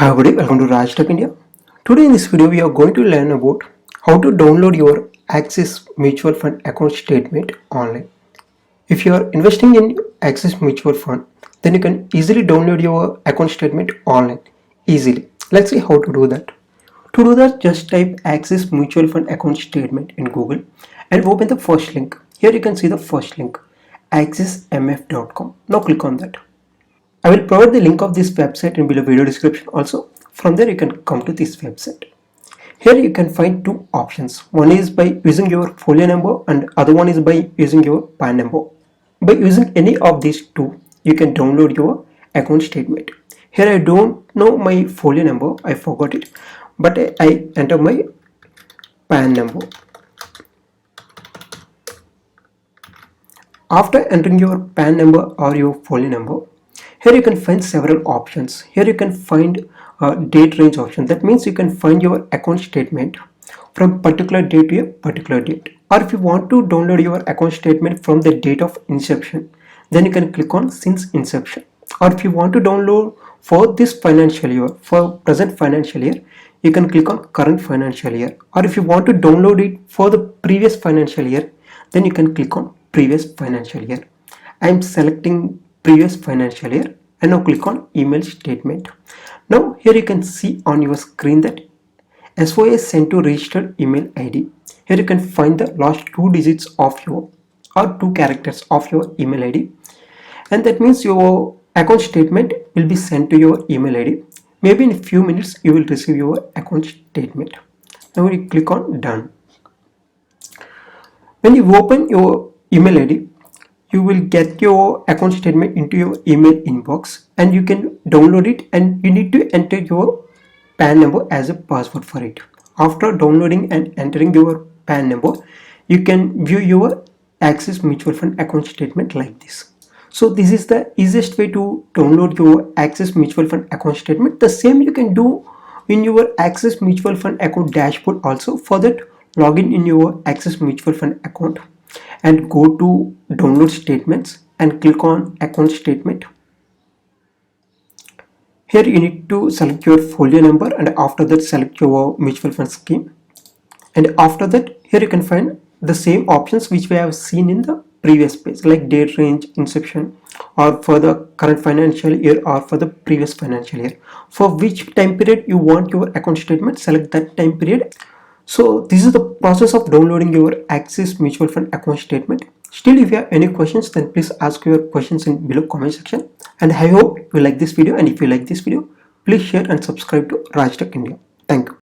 Hi everybody, welcome to Raj Tech India. Today in this video we are going to learn about how to download your Axis Mutual Fund account statement online. If you are investing in Axis Mutual Fund, then you can easily download your account statement online easily. Let's see how to do that. To do that, just type Axis Mutual Fund account statement in Google and open the first link. Here you can see the first link, axismf.com. Now click on that. I will provide the link of this website in below video description also. From there you can come to this website. Here you can find two options. One is by using your folio number and other one is by using your PAN number. By using any of these two, you can download your account statement. Here I don't know my folio number, I forgot it, but I enter my PAN number. After entering your PAN number or your folio number, here you can find several options. Here you can find a date range option. That means you can find your account statement from particular date to a particular date. Or if you want to download your account statement from the date of inception, then you can click on since inception. Or if you want to download for this financial year, for present financial year, you can click on current financial year. Or if you want to download it for the previous financial year, then you can click on previous financial year. I am selecting previous financial year and now click on email statement. Now here you can see on your screen that SOS sent to registered email ID. Here you can find the last two digits of your or two characters of your email ID, and that means your account statement will be sent to your email ID. Maybe in a few minutes you will receive your account statement. Now you click on done. When you open your email ID, you will get your account statement into your email inbox and you can download it, and you need to enter your PAN number as a password for it. After downloading and entering your PAN number, you can view your Axis Mutual Fund account statement like this. So this is the easiest way to download your Axis Mutual Fund account statement. The same you can do in your Axis Mutual Fund account dashboard also. For that, log in your Axis Mutual Fund account and go to download statements and click on account statement. Here you need to select your folio number and after that select your mutual fund scheme, and after that here you can find the same options which we have seen in the previous page, like date range, inception, or for the current financial year or for the previous financial year. For which time period you want your account statement, select that time period. So this is the process of downloading your Axis Mutual Fund account statement. Still, if you have any questions, then please ask your questions in below comment section. And I hope you like this video, and if you like this video, please share and subscribe to Raj Tech India. Thank you.